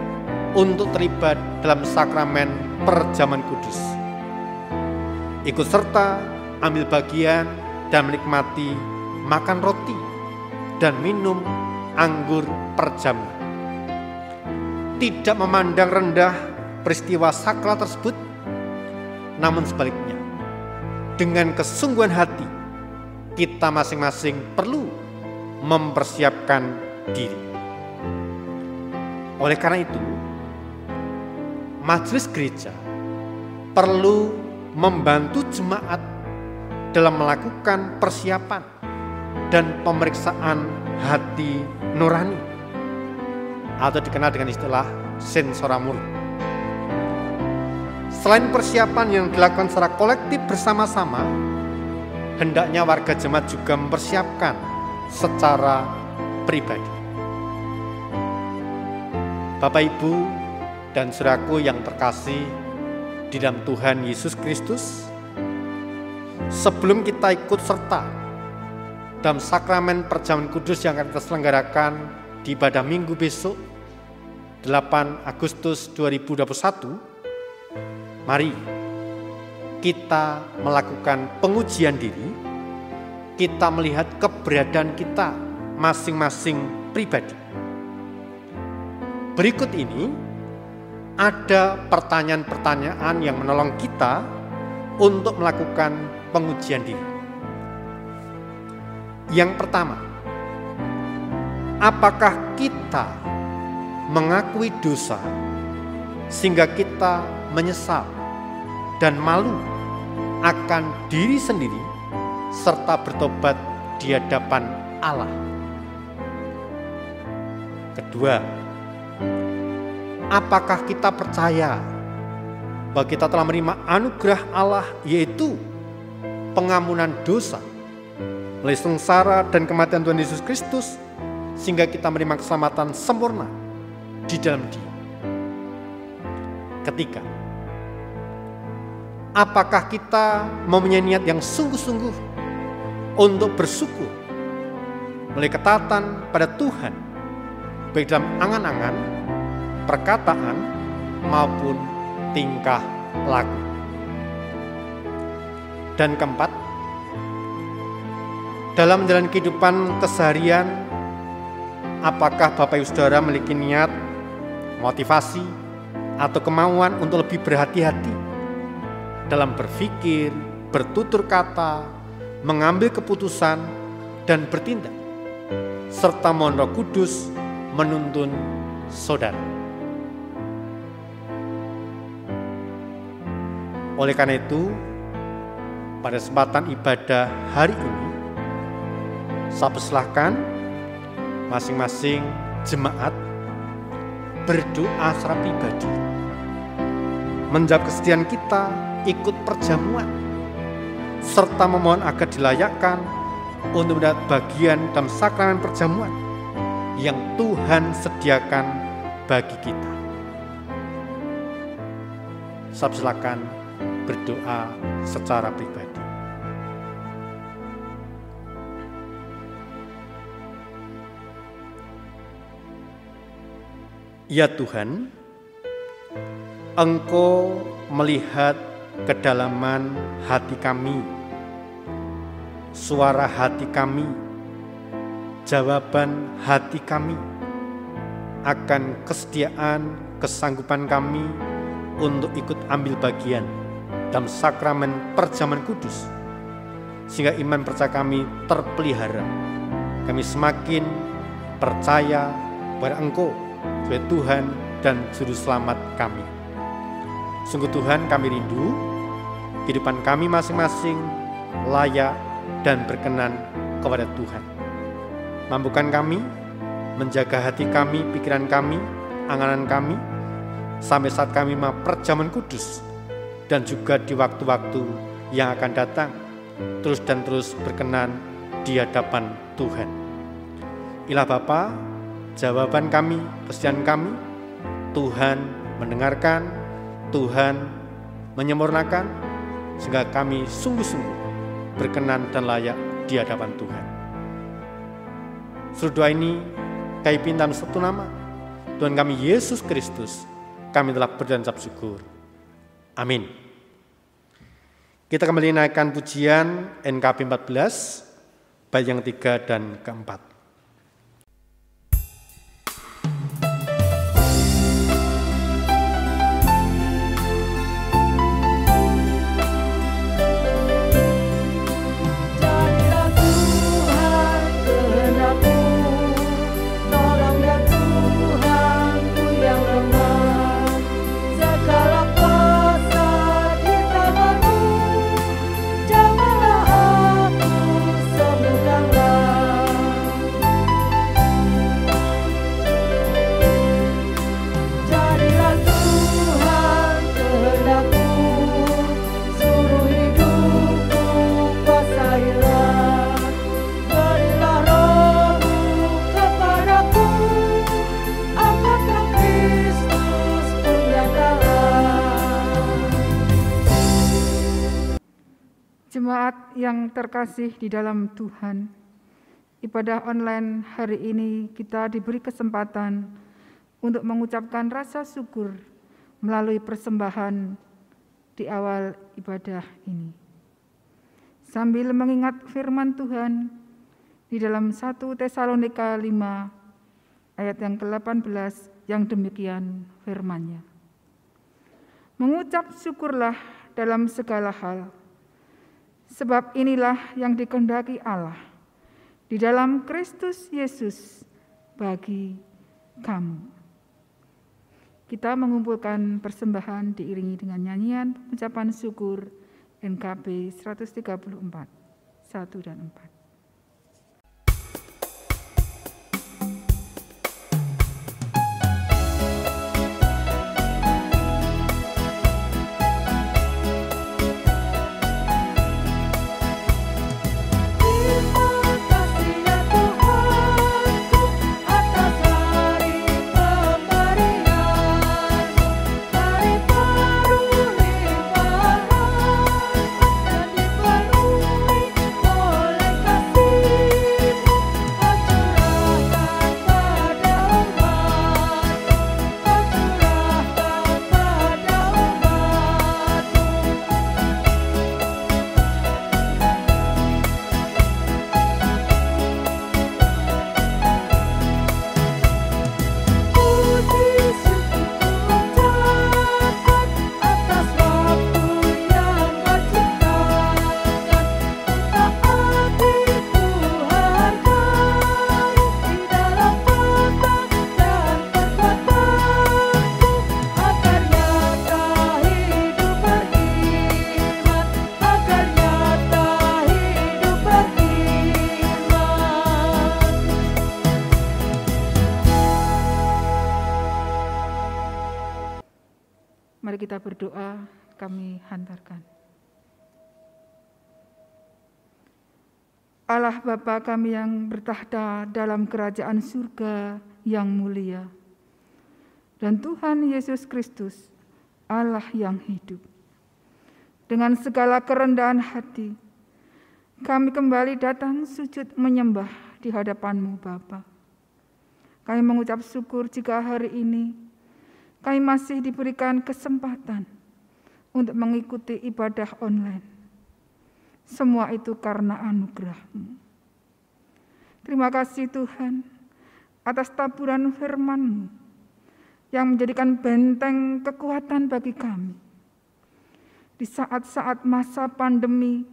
untuk terlibat dalam sakramen perjamuan kudus. Ikut serta, ambil bagian, dan menikmati makan roti dan minum anggur perjamuan. Tidak memandang rendah peristiwa sakral tersebut, namun sebaliknya, dengan kesungguhan hati, kita masing-masing perlu mempersiapkan diri. Oleh karena itu, majelis gereja perlu membantu jemaat dalam melakukan persiapan dan pemeriksaan hati nurani, atau dikenal dengan istilah sensora murni. Selain persiapan yang dilakukan secara kolektif bersama-sama, hendaknya warga jemaat juga mempersiapkan secara pribadi. Bapak, Ibu, dan saudaraku yang terkasih di dalam Tuhan Yesus Kristus, sebelum kita ikut serta dalam sakramen perjamuan kudus yang akan kita selenggarakan di ibadah minggu besok 8 Agustus 2021, mari kita melakukan pengujian diri, kita melihat keberadaan kita masing-masing pribadi. Berikut ini ada pertanyaan-pertanyaan yang menolong kita untuk melakukan pengujian diri. Yang pertama, apakah kita mengakui dosa sehingga kita menyesal dan malu akan diri sendiri serta bertobat di hadapan Allah? Kedua, apakah kita percaya bahwa kita telah menerima anugerah Allah, yaitu pengampunan dosa melalui sengsara dan kematian Tuhan Yesus Kristus, sehingga kita menerima keselamatan sempurna di dalam Dia? Ketiga, apakah kita mempunyai niat yang sungguh-sungguh untuk bersyukur melalui ketaatan pada Tuhan, baik dalam angan-angan, perkataan, maupun tingkah laku? Dan keempat, dalam menjalani kehidupan keseharian, apakah Bapak Ibu Saudara memiliki niat, motivasi, atau kemauan untuk lebih berhati-hati dalam berpikir, bertutur kata, mengambil keputusan, dan bertindak, serta mohon Roh Kudus menuntun saudara? Oleh karena itu, pada kesempatan ibadah hari ini, saya persilahkan masing-masing jemaat berdoa secara pribadi, menjawab kesediaan kita ikut perjamuan, serta memohon agar dilayakkan untuk mendapat bagian dalam sakramen perjamuan yang Tuhan sediakan bagi kita. Saya silakan berdoa secara pribadi. Ya Tuhan, Engkau melihat kedalaman hati kami, suara hati kami, jawaban hati kami akan kesetiaan, kesanggupan kami untuk ikut ambil bagian dalam sakramen perjamuan kudus, sehingga iman percaya kami terpelihara. Kami semakin percaya kepada Engkau sebagai Tuhan dan Juru Selamat kami. Sungguh Tuhan, kami rindu kehidupan kami masing-masing layak dan berkenan kepada Tuhan. Mampukan kami menjaga hati kami, pikiran kami, angan kami, sampai saat kami mau perjamuan kudus, dan juga di waktu-waktu yang akan datang, terus dan terus berkenan di hadapan Tuhan. Ilah Bapa, jawaban kami, kesetiaan kami, Tuhan mendengarkan, Tuhan menyempurnakan, sehingga kami sungguh-sungguh berkenan dan layak di hadapan Tuhan. Seluruh doa ini kami pinta dalam satu nama, Tuhan kami Yesus Kristus, kami telah berdansa syukur. Amin. Kita kembali naikkan pujian NKB 14, bait yang 3 dan keempat. Jemaat yang terkasih di dalam Tuhan, ibadah online hari ini kita diberi kesempatan untuk mengucapkan rasa syukur melalui persembahan di awal ibadah ini. Sambil mengingat firman Tuhan di dalam 1 Tesalonika 5 ayat yang ke-18 yang demikian firman-Nya. Mengucap syukurlah dalam segala hal, sebab inilah yang dikehendaki Allah di dalam Kristus Yesus bagi kamu. Kita mengumpulkan persembahan diiringi dengan nyanyian pengucapan syukur NKB 134, 1 dan 4. Mari kita berdoa, kami hantarkan. Allah Bapa kami yang bertahta dalam kerajaan surga yang mulia, dan Tuhan Yesus Kristus, Allah yang hidup. Dengan segala kerendahan hati, kami kembali datang sujud menyembah di hadapan-Mu Bapa. Kami mengucap syukur jika hari ini kami masih diberikan kesempatan untuk mengikuti ibadah online. Semua itu karena anugerah-Mu. Terima kasih Tuhan atas taburan firman-Mu yang menjadikan benteng kekuatan bagi kami. Di saat-saat masa pandemi,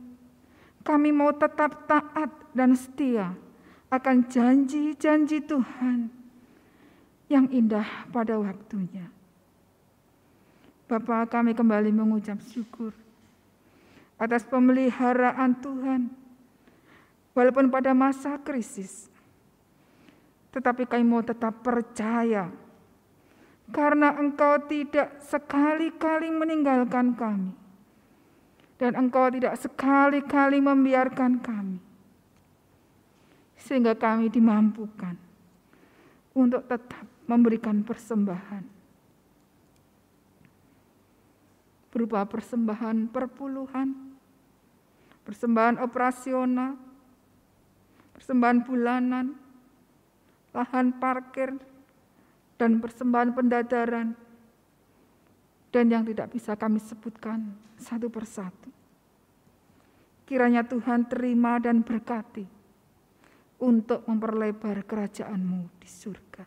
kami mau tetap taat dan setia akan janji-janji Tuhan yang indah pada waktunya. Bapa, kami kembali mengucap syukur atas pemeliharaan Tuhan, walaupun pada masa krisis, tetapi kami mau tetap percaya, karena Engkau tidak sekali-kali meninggalkan kami, dan Engkau tidak sekali-kali membiarkan kami, sehingga kami dimampukan untuk tetap memberikan persembahan, berupa persembahan perpuluhan, persembahan operasional, persembahan bulanan, lahan parkir, dan persembahan pendadaran, dan yang tidak bisa kami sebutkan satu persatu. Kiranya Tuhan terima dan berkati untuk memperlebar kerajaan-Mu di surga.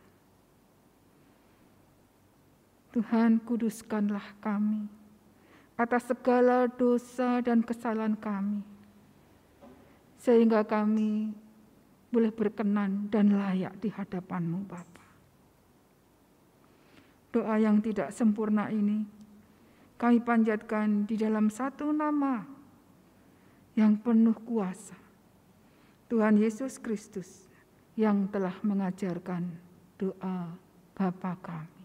Tuhan, kuduskanlah kami atas segala dosa dan kesalahan kami, sehingga kami boleh berkenan dan layak di hadapan-Mu, Bapa. Doa yang tidak sempurna ini kami panjatkan di dalam satu nama yang penuh kuasa, Tuhan Yesus Kristus, yang telah mengajarkan doa Bapa kami.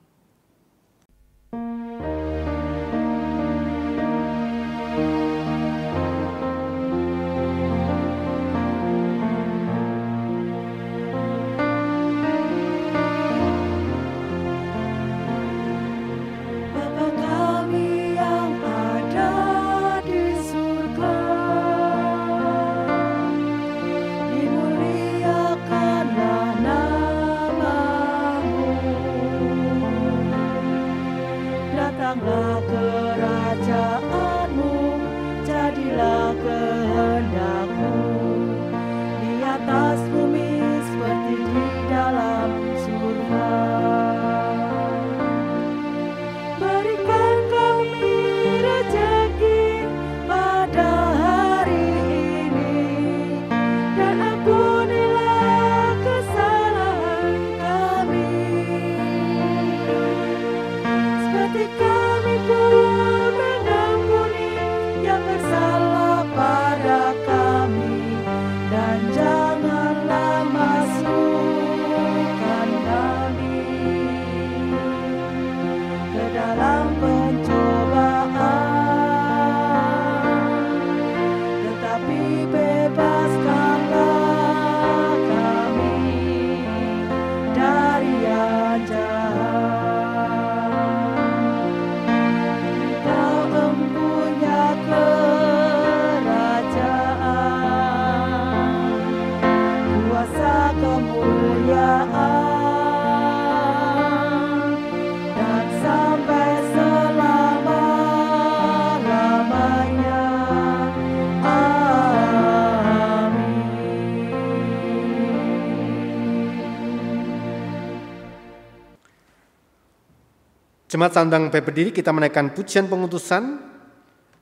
Jemaat Sandang B berdiri, kita menaikkan pujian pengutusan,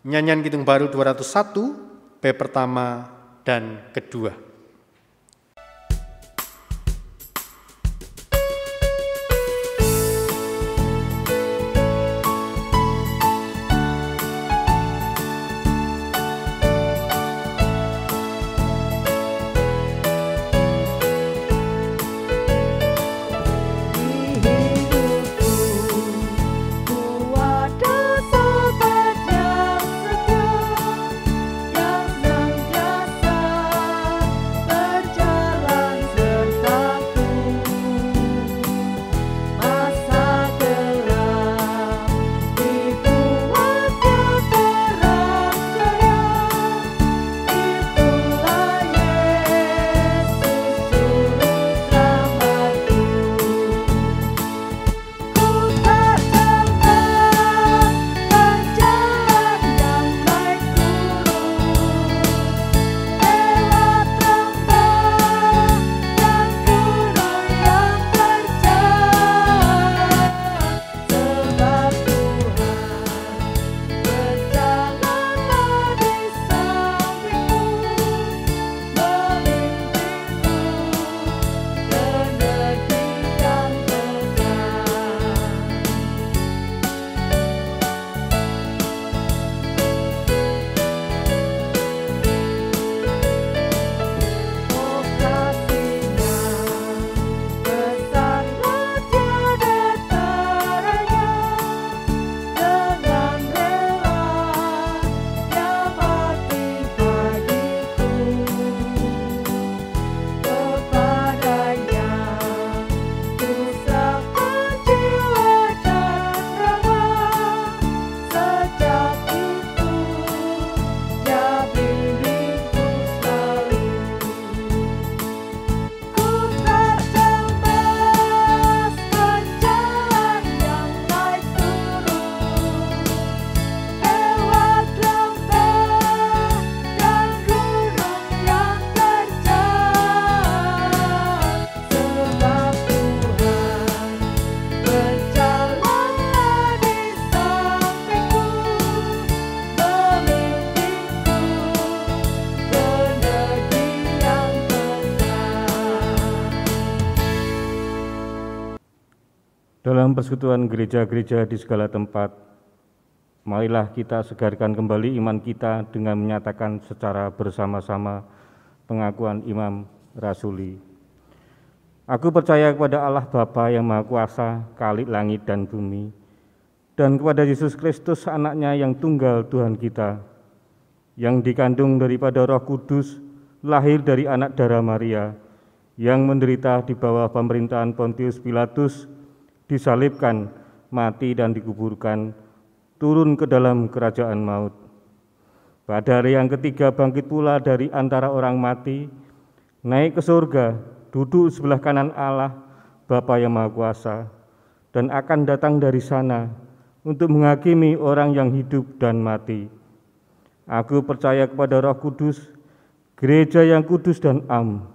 nyanyian Kidung Baru 201, B pertama dan kedua. dalam persekutuan gereja-gereja di segala tempat, marilah kita segarkan kembali iman kita dengan menyatakan secara bersama-sama pengakuan imam rasuli. Aku percaya kepada Allah Bapa yang Maha Kuasa, Khalik langit dan bumi, dan kepada Yesus Kristus anaknya yang tunggal Tuhan kita, yang dikandung daripada Roh Kudus, lahir dari anak darah Maria, yang menderita di bawah pemerintahan Pontius Pilatus, disalibkan, mati dan dikuburkan, turun ke dalam kerajaan maut. Pada hari yang ketiga bangkit pula dari antara orang mati, naik ke surga, duduk sebelah kanan Allah, Bapa yang Maha Kuasa, dan akan datang dari sana untuk menghakimi orang yang hidup dan mati. Aku percaya kepada Roh Kudus, gereja yang kudus dan am,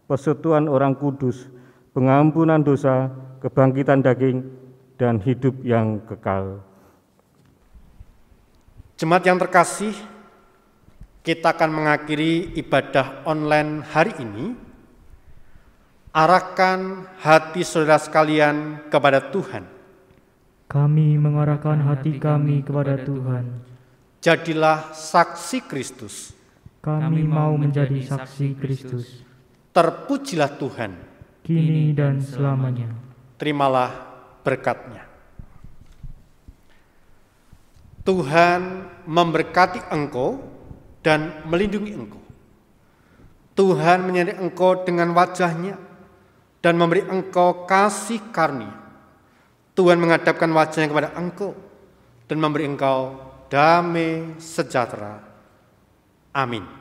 persekutuan orang kudus, pengampunan dosa, kebangkitan daging, dan hidup yang kekal. Jemaat yang terkasih, kita akan mengakhiri ibadah online hari ini. Arahkan hati saudara sekalian kepada Tuhan. Kami mengarahkan hati kami kepada Tuhan. Jadilah saksi Kristus. Kami mau menjadi saksi Kristus. Terpujilah Tuhan, kini dan selamanya. Terimalah berkat-Nya. Tuhan memberkati engkau dan melindungi engkau. Tuhan menyinari engkau dengan wajah-Nya dan memberi engkau kasih karunia. Tuhan menghadapkan wajah-Nya kepada engkau dan memberi engkau damai sejahtera. Amin.